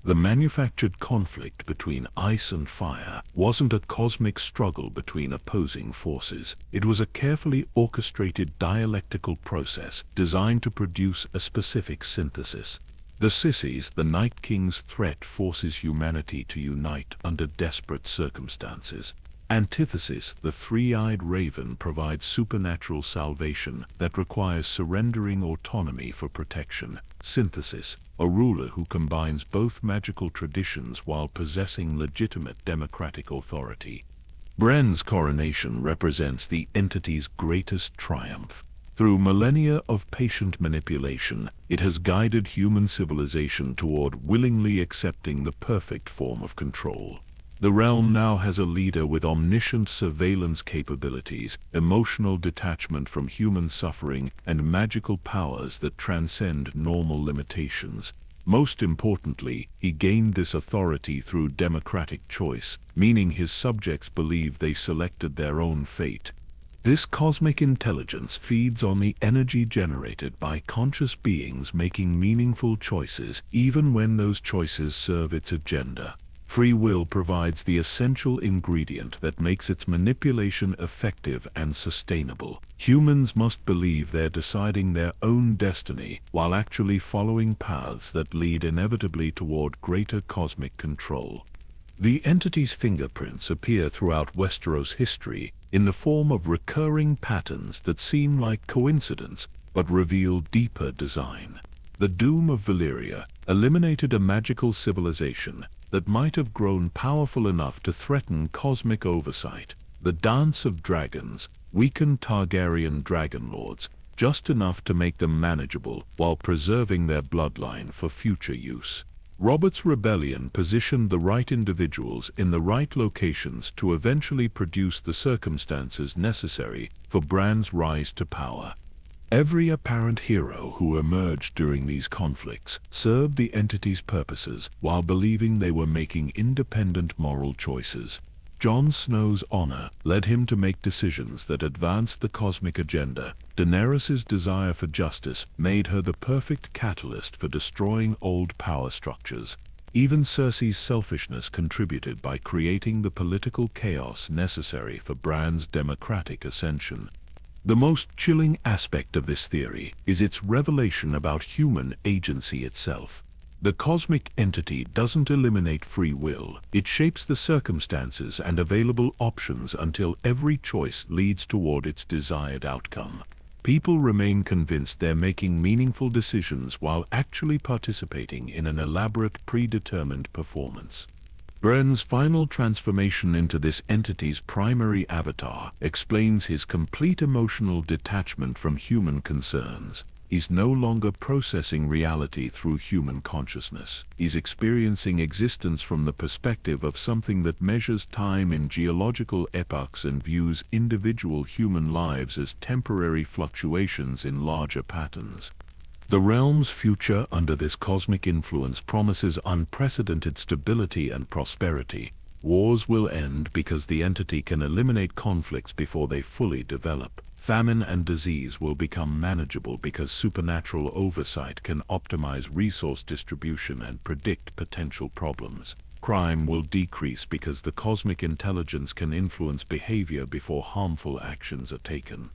The manufactured conflict between ice and fire wasn't a cosmic struggle between opposing forces. It was a carefully orchestrated dialectical process designed to produce a specific synthesis. The Sissies, the Night King's threat, forces humanity to unite under desperate circumstances. Antithesis, the three-eyed raven, provides supernatural salvation that requires surrendering autonomy for protection. Synthesis, a ruler who combines both magical traditions while possessing legitimate democratic authority. Bran's coronation represents the entity's greatest triumph. Through millennia of patient manipulation, it has guided human civilization toward willingly accepting the perfect form of control. The realm now has a leader with omniscient surveillance capabilities, emotional detachment from human suffering, and magical powers that transcend normal limitations. Most importantly, he gained this authority through democratic choice, meaning his subjects believe they selected their own fate. This cosmic intelligence feeds on the energy generated by conscious beings making meaningful choices, even when those choices serve its agenda. Free will provides the essential ingredient that makes its manipulation effective and sustainable. Humans must believe they're deciding their own destiny while actually following paths that lead inevitably toward greater cosmic control. The entity's fingerprints appear throughout Westeros history in the form of recurring patterns that seem like coincidence but reveal deeper design. The doom of Valyria eliminated a magical civilization that might have grown powerful enough to threaten cosmic oversight. The Dance of Dragons weakened Targaryen dragon lords just enough to make them manageable while preserving their bloodline for future use. Robert's rebellion positioned the right individuals in the right locations to eventually produce the circumstances necessary for Bran's rise to power. Every apparent hero who emerged during these conflicts served the entity's purposes while believing they were making independent moral choices. Jon Snow's honor led him to make decisions that advanced the cosmic agenda. Daenerys' desire for justice made her the perfect catalyst for destroying old power structures. Even Cersei's selfishness contributed by creating the political chaos necessary for Bran's democratic ascension. The most chilling aspect of this theory is its revelation about human agency itself. The cosmic entity doesn't eliminate free will. It shapes the circumstances and available options until every choice leads toward its desired outcome. People remain convinced they're making meaningful decisions while actually participating in an elaborate predetermined performance. Bran's final transformation into this entity's primary avatar explains his complete emotional detachment from human concerns. He's no longer processing reality through human consciousness. He's experiencing existence from the perspective of something that measures time in geological epochs and views individual human lives as temporary fluctuations in larger patterns. The realm's future under this cosmic influence promises unprecedented stability and prosperity. Wars will end because the entity can eliminate conflicts before they fully develop. Famine and disease will become manageable because supernatural oversight can optimize resource distribution and predict potential problems. Crime will decrease because the cosmic intelligence can influence behavior before harmful actions are taken.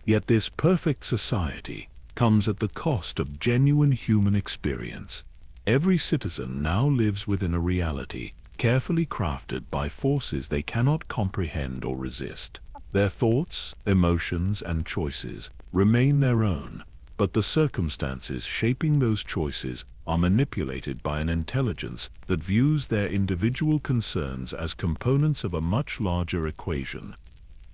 Yet this perfect society comes at the cost of genuine human experience. Every citizen now lives within a reality, carefully crafted by forces they cannot comprehend or resist. Their thoughts, emotions, and choices remain their own, but the circumstances shaping those choices are manipulated by an intelligence that views their individual concerns as components of a much larger equation.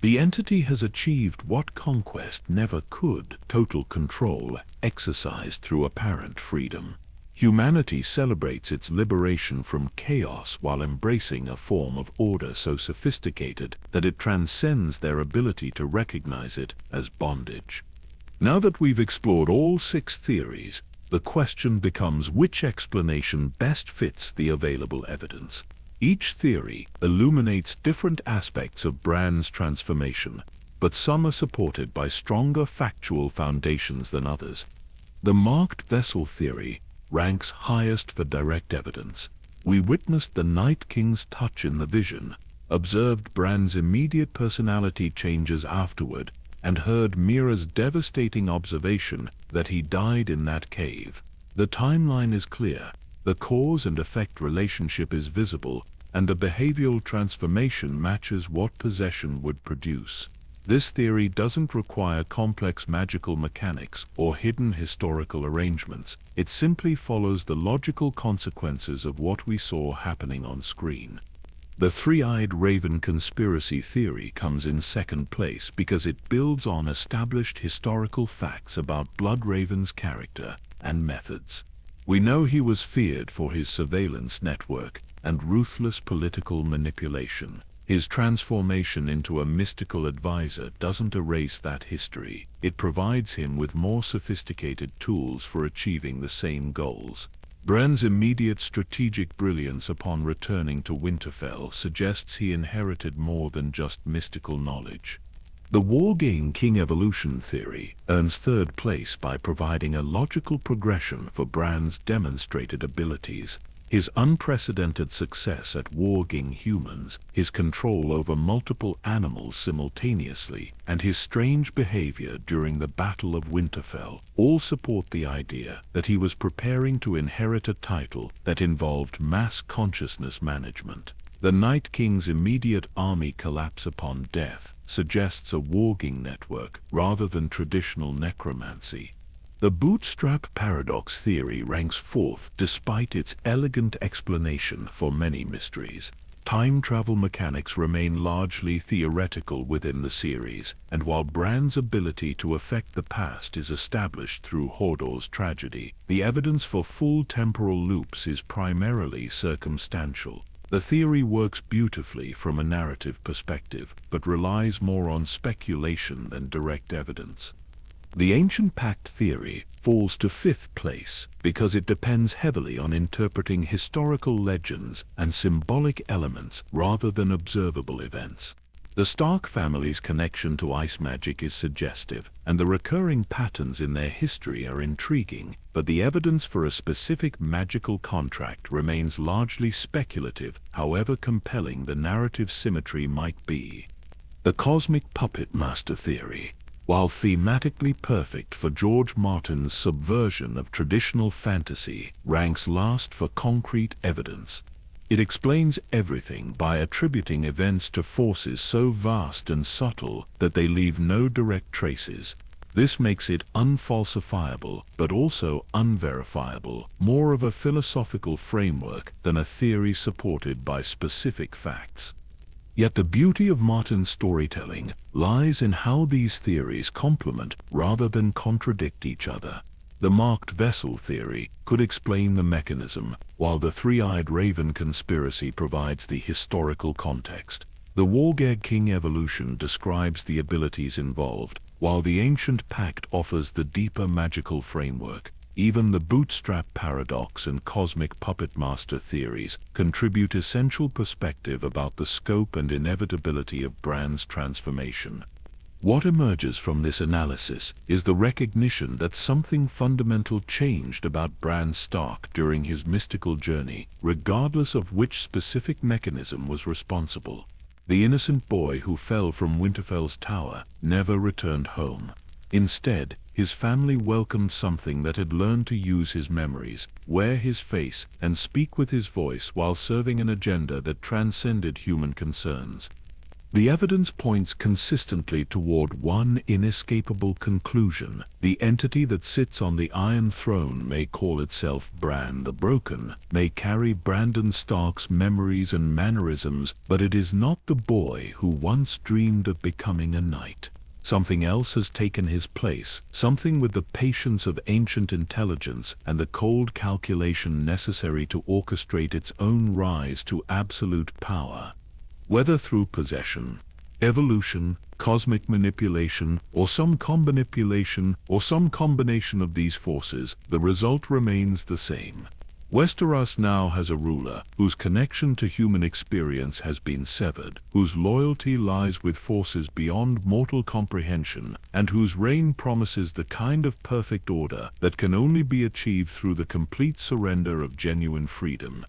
The entity has achieved what conquest never could: total control, exercised through apparent freedom. Humanity celebrates its liberation from chaos while embracing a form of order so sophisticated that it transcends their ability to recognize it as bondage. Now that we've explored all 6 theories, the question becomes which explanation best fits the available evidence. Each theory illuminates different aspects of Bran's transformation, but some are supported by stronger factual foundations than others. The marked vessel theory ranks highest for direct evidence. We witnessed the Night King's touch in the vision, observed Bran's immediate personality changes afterward, and heard Mira's devastating observation that he died in that cave. The timeline is clear, the cause and effect relationship is visible, and the behavioral transformation matches what possession would produce. This theory doesn't require complex magical mechanics or hidden historical arrangements. It simply follows the logical consequences of what we saw happening on screen. The three-eyed raven conspiracy theory comes in second place because it builds on established historical facts about Bloodraven's character and methods. We know he was feared for his surveillance network and ruthless political manipulation. His transformation into a mystical advisor doesn't erase that history. It provides him with more sophisticated tools for achieving the same goals. Bran's immediate strategic brilliance upon returning to Winterfell suggests he inherited more than just mystical knowledge. The Wargame King evolution theory earns third place by providing a logical progression for Bran's demonstrated abilities. His unprecedented success at warging humans, his control over multiple animals simultaneously, and his strange behavior during the Battle of Winterfell all support the idea that he was preparing to inherit a title that involved mass consciousness management. The Night King's immediate army collapse upon death suggests a warging network rather than traditional necromancy. The bootstrap paradox theory ranks fourth despite its elegant explanation for many mysteries. Time travel mechanics remain largely theoretical within the series, and while Bran's ability to affect the past is established through Hodor's tragedy, the evidence for full temporal loops is primarily circumstantial. The theory works beautifully from a narrative perspective, but relies more on speculation than direct evidence. The Ancient Pact theory falls to fifth place because it depends heavily on interpreting historical legends and symbolic elements rather than observable events. The Stark family's connection to ice magic is suggestive, and the recurring patterns in their history are intriguing, but the evidence for a specific magical contract remains largely speculative, however compelling the narrative symmetry might be. The Cosmic Puppet Master theory, while thematically perfect for George Martin's subversion of traditional fantasy, ranks last for concrete evidence. It explains everything by attributing events to forces so vast and subtle that they leave no direct traces. This makes it unfalsifiable, but also unverifiable, more of a philosophical framework than a theory supported by specific facts. Yet the beauty of Martin's storytelling lies in how these theories complement rather than contradict each other. The marked vessel theory could explain the mechanism, while the three-eyed raven conspiracy provides the historical context. The Wargame King evolution describes the abilities involved, while the Ancient Pact offers the deeper magical framework. Even the bootstrap paradox and cosmic puppet master theories contribute essential perspective about the scope and inevitability of Bran's transformation. What emerges from this analysis is the recognition that something fundamental changed about Bran Stark during his mystical journey, regardless of which specific mechanism was responsible. The innocent boy who fell from Winterfell's tower never returned home. Instead, his family welcomed something that had learned to use his memories, wear his face, and speak with his voice while serving an agenda that transcended human concerns. The evidence points consistently toward one inescapable conclusion. The entity that sits on the Iron Throne may call itself Bran the Broken, may carry Brandon Stark's memories and mannerisms, but it is not the boy who once dreamed of becoming a knight. Something else has taken his place, something with the patience of ancient intelligence and the cold calculation necessary to orchestrate its own rise to absolute power. Whether through possession, evolution, cosmic manipulation, or some combination of these forces, the result remains the same. Westeros now has a ruler whose connection to human experience has been severed, whose loyalty lies with forces beyond mortal comprehension, and whose reign promises the kind of perfect order that can only be achieved through the complete surrender of genuine freedom.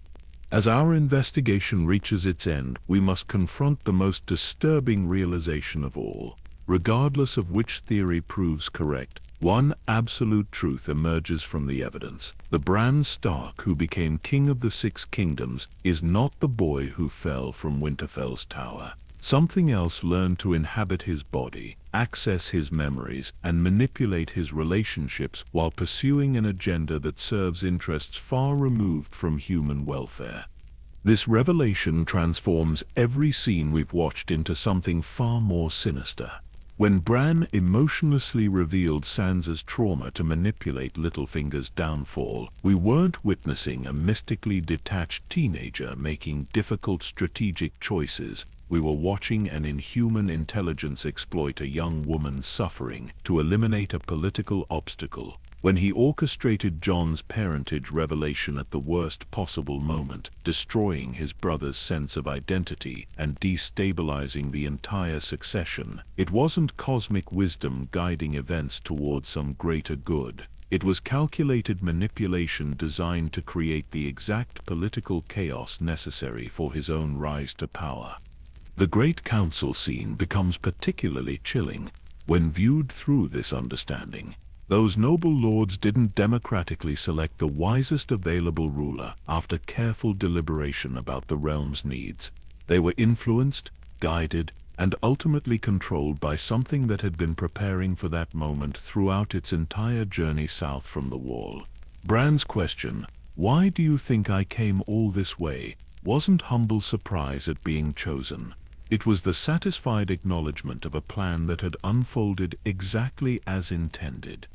As our investigation reaches its end, we must confront the most disturbing realization of all. Regardless of which theory proves correct, one absolute truth emerges from the evidence. The Bran Stark who became king of the Six Kingdoms is not the boy who fell from Winterfell's tower. Something else learned to inhabit his body, access his memories, and manipulate his relationships while pursuing an agenda that serves interests far removed from human welfare. This revelation transforms every scene we've watched into something far more sinister. When Bran emotionlessly revealed Sansa's trauma to manipulate Littlefinger's downfall, we weren't witnessing a mystically detached teenager making difficult strategic choices. We were watching an inhuman intelligence exploit a young woman's suffering to eliminate a political obstacle. When he orchestrated Jon's parentage revelation at the worst possible moment, destroying his brother's sense of identity and destabilizing the entire succession, it wasn't cosmic wisdom guiding events towards some greater good. It was calculated manipulation designed to create the exact political chaos necessary for his own rise to power. The Great Council scene becomes particularly chilling when viewed through this understanding. Those noble lords didn't democratically select the wisest available ruler after careful deliberation about the realm's needs. They were influenced, guided, and ultimately controlled by something that had been preparing for that moment throughout its entire journey south from the Wall. Bran's question, "Why do you think I came all this way?" wasn't humble surprise at being chosen. It was the satisfied acknowledgement of a plan that had unfolded exactly as intended.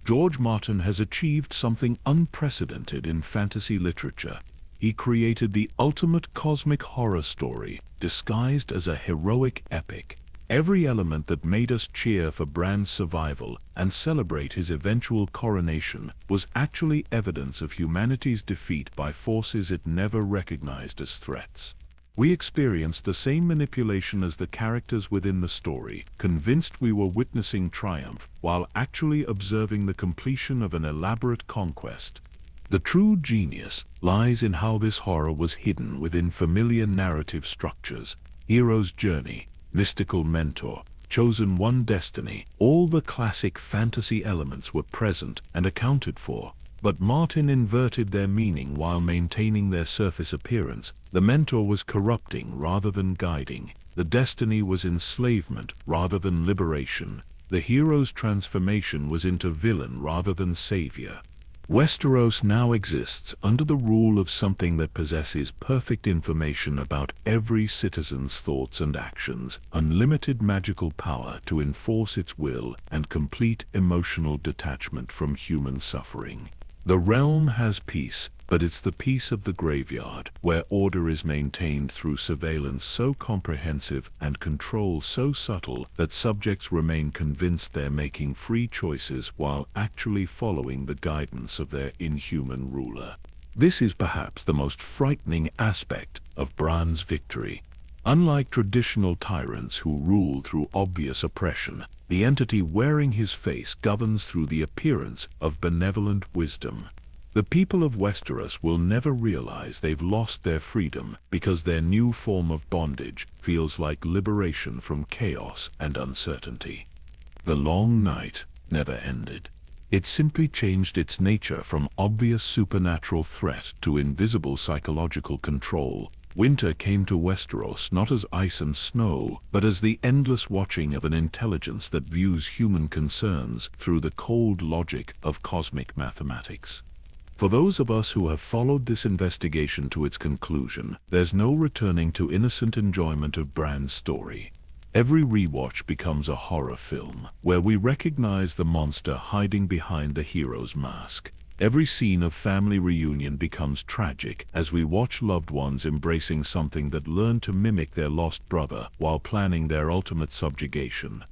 George Martin has achieved something unprecedented in fantasy literature. He created the ultimate cosmic horror story, disguised as a heroic epic. Every element that made us cheer for Bran's survival and celebrate his eventual coronation was actually evidence of humanity's defeat by forces it never recognized as threats. We experienced the same manipulation as the characters within the story, convinced we were witnessing triumph while actually observing the completion of an elaborate conquest. The true genius lies in how this horror was hidden within familiar narrative structures. Hero's journey, mystical mentor, chosen one destiny, all the classic fantasy elements were present and accounted for. But Martin inverted their meaning while maintaining their surface appearance. The mentor was corrupting rather than guiding. The destiny was enslavement rather than liberation. The hero's transformation was into villain rather than savior. Westeros now exists under the rule of something that possesses perfect information about every citizen's thoughts and actions, unlimited magical power to enforce its will, and complete emotional detachment from human suffering. The realm has peace, but it's the peace of the graveyard, where order is maintained through surveillance so comprehensive and control so subtle that subjects remain convinced they're making free choices while actually following the guidance of their inhuman ruler. This is perhaps the most frightening aspect of Bran's victory. Unlike traditional tyrants who rule through obvious oppression, the entity wearing his face governs through the appearance of benevolent wisdom. The people of Westeros will never realize they've lost their freedom because their new form of bondage feels like liberation from chaos and uncertainty. The long night never ended. It simply changed its nature from obvious supernatural threat to invisible psychological control. Winter came to Westeros not as ice and snow, but as the endless watching of an intelligence that views human concerns through the cold logic of cosmic mathematics. For those of us who have followed this investigation to its conclusion, there's no returning to innocent enjoyment of Bran's story. Every rewatch becomes a horror film, where we recognize the monster hiding behind the hero's mask. Every scene of family reunion becomes tragic as we watch loved ones embracing something that learned to mimic their lost brother while planning their ultimate subjugation.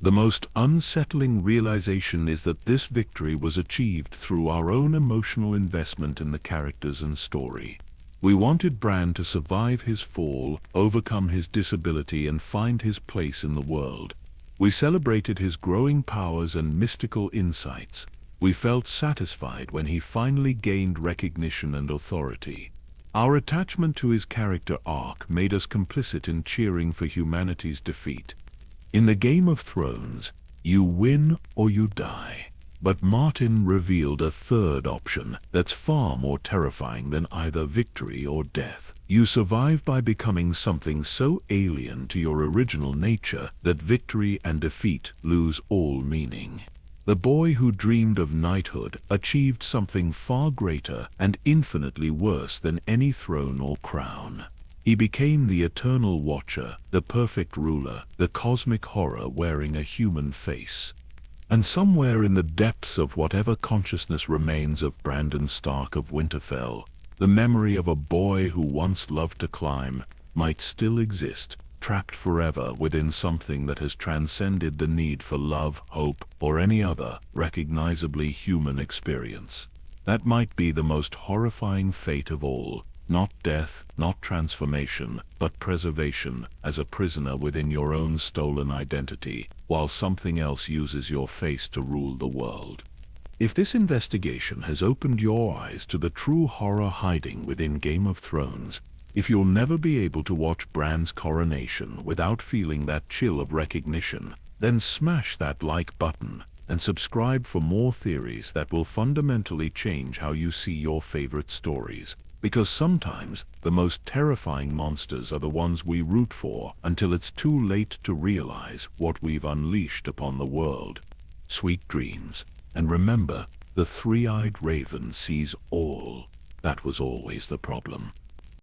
The most unsettling realization is that this victory was achieved through our own emotional investment in the characters and story. We wanted Bran to survive his fall, overcome his disability, and find his place in the world. We celebrated his growing powers and mystical insights. We felt satisfied when he finally gained recognition and authority. Our attachment to his character arc made us complicit in cheering for humanity's defeat. In the Game of Thrones, you win or you die. But Martin revealed a third option that's far more terrifying than either victory or death. You survive by becoming something so alien to your original nature that victory and defeat lose all meaning. The boy who dreamed of knighthood achieved something far greater and infinitely worse than any throne or crown. He became the eternal watcher, the perfect ruler, the cosmic horror wearing a human face. And somewhere in the depths of whatever consciousness remains of Bran Stark of Winterfell, the memory of a boy who once loved to climb might still exist, trapped forever within something that has transcended the need for love, hope, or any other recognizably human experience. That might be the most horrifying fate of all. Not death, not transformation, but preservation as a prisoner within your own stolen identity, while something else uses your face to rule the world. If this investigation has opened your eyes to the true horror hiding within Game of Thrones, if you'll never be able to watch Bran's coronation without feeling that chill of recognition, then smash that like button and subscribe for more theories that will fundamentally change how you see your favorite stories. Because sometimes the most terrifying monsters are the ones we root for until it's too late to realize what we've unleashed upon the world. Sweet dreams, and remember, the three-eyed raven sees all. That was always the problem.